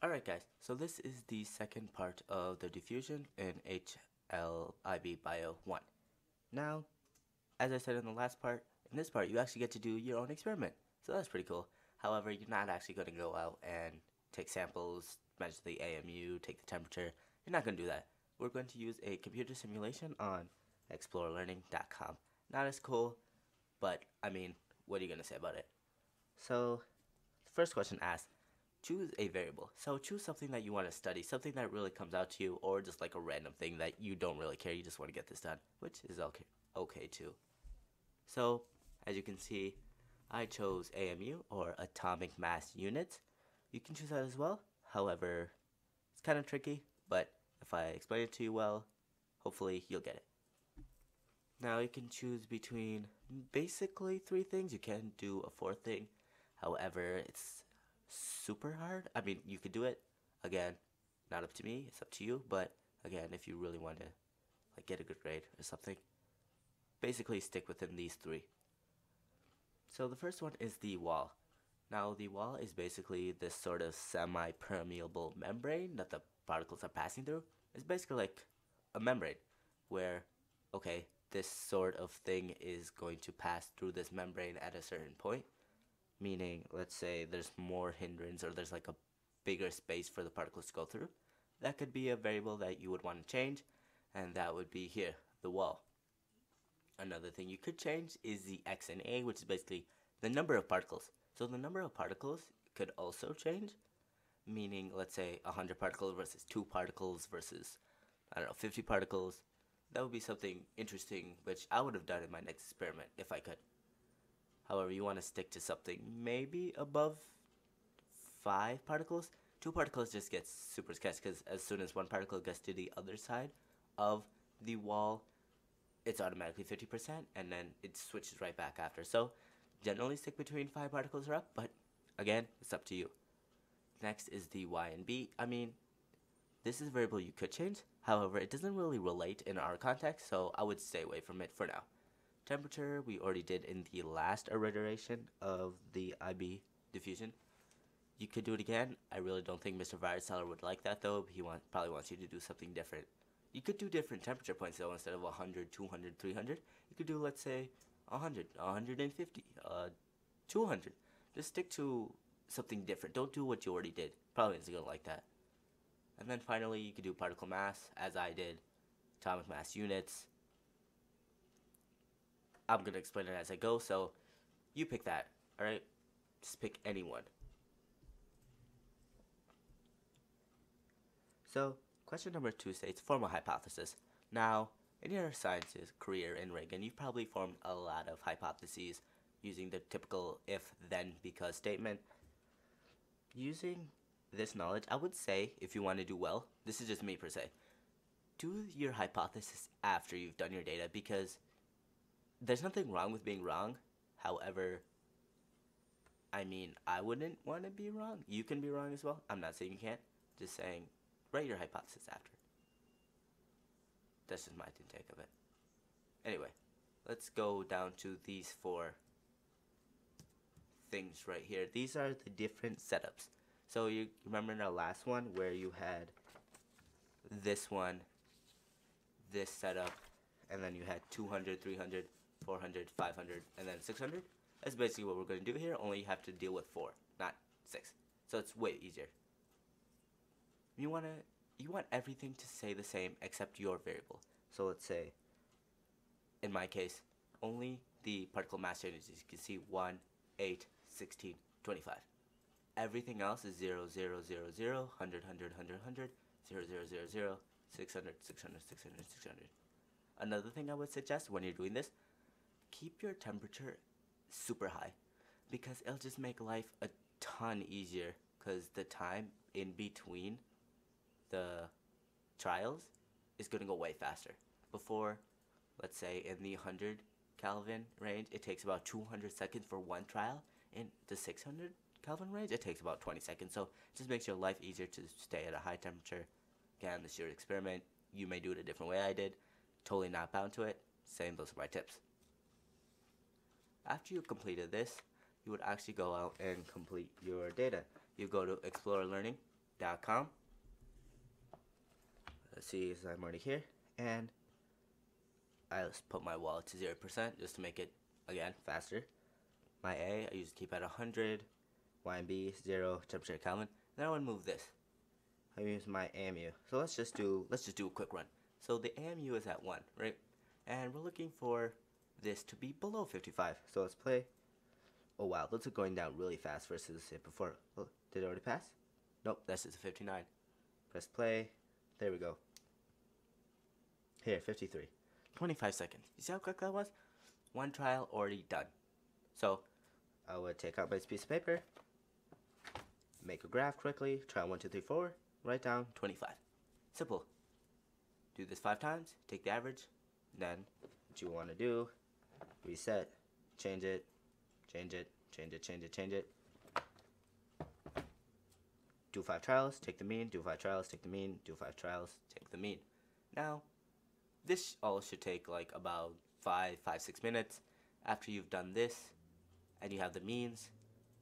Alright guys, so this is the second part of the diffusion in HLIB Bio 1. Now, as I said in the last part, in this part you actually get to do your own experiment, so that's pretty cool. However, you're not actually going to go out and take samples, measure the AMU, take the temperature. You're not going to do that. We're going to use a computer simulation on explorelearning.com. Not as cool, but I mean, what are you going to say about it? So, the first question asks, choose a variable. So choose something that you want to study, something that really comes out to you, or just like a random thing that you don't really care, you just want to get this done, which is okay too. So, as you can see, I chose AMU, or atomic mass units. You can choose that as well. However, it's kind of tricky, but if I explain it to you well, hopefully you'll get it. Now you can choose between basically three things. You can do a fourth thing. However, it's super hard. I mean, you could do it. Again, not up to me. It's up to you. But again, if you really want to like get a good grade or something, basically stick within these three. So the first one is the wall. Now the wall is basically this sort of semi-permeable membrane that the particles are passing through. It's basically like a membrane where, okay, this sort of thing is going to pass through this membrane at a certain point. Meaning, let's say there's more hindrance or there's like a bigger space for the particles to go through. That could be a variable that you would want to change, and that would be here, the wall. Another thing you could change is the x and a, which is basically the number of particles. So the number of particles could also change, meaning let's say 100 particles versus 2 particles versus, I don't know, 50 particles. That would be something interesting, which I would have done in my next experiment if I could. However, you want to stick to something maybe above 5 particles. 2 particles just gets super sketchy because as soon as one particle gets to the other side of the wall, it's automatically 50% and then it switches right back after. So generally stick between 5 particles or up, but again, it's up to you. Next is the y and b. I mean, this is a variable you could change. However, it doesn't really relate in our context, so I would stay away from it for now. Temperature, we already did in the last iteration of the IB diffusion. You could do it again. I really don't think Mr. Varicella would like that though. He probably wants you to do something different. You could do different temperature points though. Instead of 100, 200, 300, you could do, let's say, 100, 150, 200. Just stick to something different. Don't do what you already did. Probably isn't gonna like that. And then finally, you could do particle mass, as I did, atomic mass units. I'm gonna explain it as I go, so you pick that, alright? Just pick any one. So, question number 2 states, form a hypothesis. Now, in your sciences career in Reagan, you've probably formed a lot of hypotheses using the typical if, then, because statement. Using this knowledge, I would say, if you want to do well, this is just me per se, do your hypothesis after you've done your data because there's nothing wrong with being wrong. However, I mean, I wouldn't want to be wrong. You can be wrong as well. I'm not saying you can't. Just saying, write your hypothesis after. That's just my intake of it. Anyway, let's go down to these 4 things right here. These are the different setups. So you remember in our last one where you had this one, this setup, and then you had 200, 300, 400, 500, and then 600? That's basically what we're going to do here, only you have to deal with 4, not 6. So it's way easier. You want everything to stay the same except your variable. So let's say, in my case, only the particle mass units. You can see 1, 8, 16, 25. Everything else is 0, 0, 0, 0, 100, 100, 100, 100, 0, 0, 0, 0, 600, 600, 600, 600. Another thing I would suggest when you're doing this, keep your temperature super high because it'll just make life a ton easier because the time in between the trials is going to go way faster. Before, let's say in the 100 Kelvin range, it takes about 200 seconds for one trial. In the 600 Kelvin range, it takes about 20 seconds. So it just makes your life easier to stay at a high temperature. Again, this is your experiment. You may do it a different way I did. Totally not bound to it. Same, those are my tips. After you completed this, you would actually go out and complete your data. You go to Explore Learning, diffusion.com. Let's see, so I'm already here, and I just put my wall to 0% just to make it, again, faster. My A, I usually keep at 100, Y and B, 0, temperature Kelvin. Then I want to move this. I use my AMU. So let's just do a quick run. So the AMU is at 1, right? And we're looking for this to be below 55. So let's play. Oh wow, those are going down really fast versus it before. Oh, did it already pass? Nope, that's just a 59. Press play. There we go. Here, 53. 25 seconds. You see how quick that was? One trial already done. So I would take out my piece of paper, make a graph quickly, try 1, 2, 3, 4, write down 25. Simple. Do this 5 times, take the average, then what you want to do, reset, change it, change it, change it, change it, change it. Do 5 trials, take the mean, do 5 trials, take the mean, do 5 trials, take the mean. Now, this all should take like about 5-6 minutes. After you've done this, and you have the means,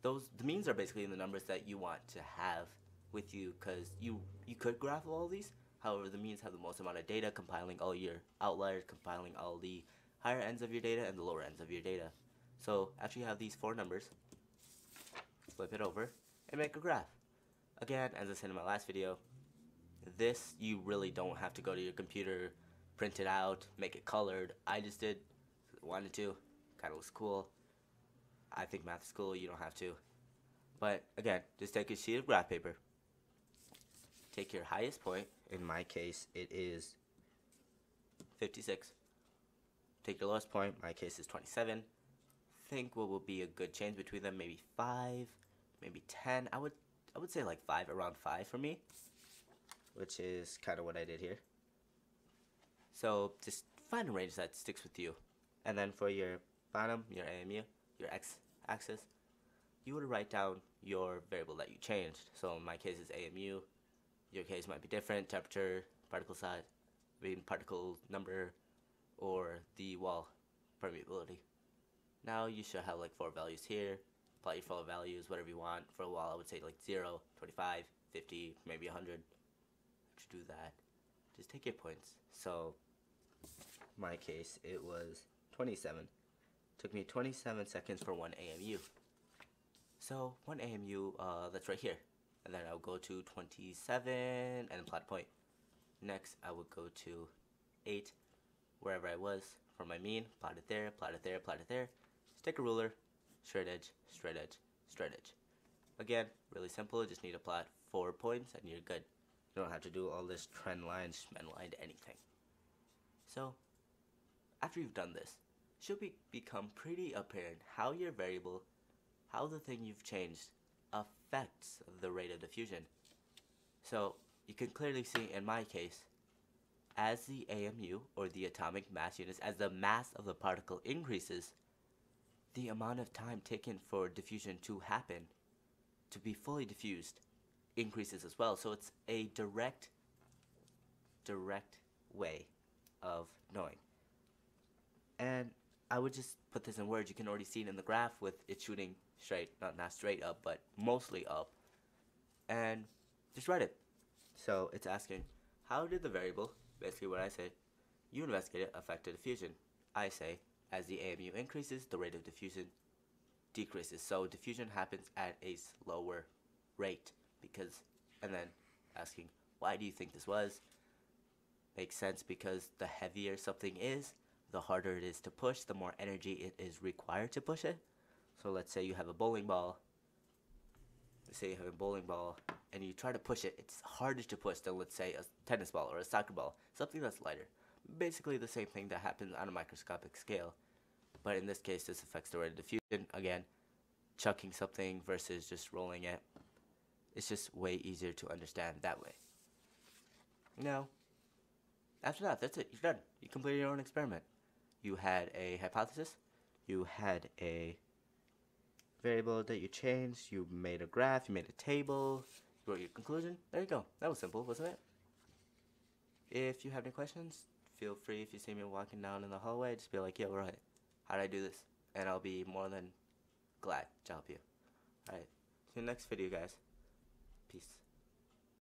the means are basically the numbers that you want to have with you, because you could graph all these. However, the means have the most amount of data, compiling all your outliers, compiling all the higher ends of your data and the lower ends of your data. So after you have these 4 numbers, flip it over and make a graph. Again, as I said in my last video, this you really don't have to go to your computer, print it out, make it colored. I just did, wanted to, kind of looks cool. I think math is cool, you don't have to. But again, just take a sheet of graph paper, take your highest point, in my case it is 56. Take your lowest point, my case is 27. Think what would be a good change between them, maybe 5, maybe 10. I would say like 5, around 5 for me, which is kind of what I did here. So just find a range that sticks with you. And then for your bottom, your AMU, your x-axis, you would write down your variable that you changed. So in my case is AMU, your case might be different, temperature, particle size, particle number, or the wall permeability. Now you should have like 4 values here. Apply your 4 values, whatever you want. For a wall, I would say like 0, 25, 50, maybe 100. To do that, just take your points. So my case, it was 27. Took me 27 seconds for 1 AMU. So 1 AMU, that's right here. And then I'll go to 27 and then plot a point. Next, I would go to 8, wherever I was for my mean. Plot it there, plot it there, plot it there. Just take a ruler, straight edge, straight edge, straight edge. Again, really simple. Just need to plot 4 points and you're good. You don't have to do all this trend line, schmen line, anything. So after you've done this, it should become pretty apparent how your variable, how the thing you've changed affects the rate of diffusion. So you can clearly see in my case, as the AMU, or the atomic mass units, as the mass of the particle increases, the amount of time taken for diffusion to happen, to be fully diffused, increases as well. So it's a direct way of knowing. And I would just put this in words. You can already see it in the graph with it shooting straight, not straight up, but mostly up. And just write it. So it's asking, how did the variable, basically what I say, you investigated, affect the diffusion? I say, as the AMU increases, the rate of diffusion decreases. So diffusion happens at a slower rate. Because, and then asking, why do you think this was? Makes sense, because the heavier something is, the harder it is to push, the more energy it is required to push it. So let's say you have a bowling ball. Let's say you have a bowling ball and you try to push it. It's harder to push than, let's say, a tennis ball or a soccer ball, something that's lighter. Basically the same thing that happens on a microscopic scale. But in this case, this affects the rate of diffusion. Again, chucking something versus just rolling it. It's just way easier to understand that way. Now, after that, that's it. You're done. You completed your own experiment. You had a hypothesis. You had a variable that you changed. You made a graph. You made a table. You wrote your conclusion. There you go. That was simple, wasn't it? If you have any questions, feel free. If you see me walking down in the hallway, just be like, yo, right, how did I do this? And I'll be more than glad to help you. Alright, see you in the next video, guys. Peace.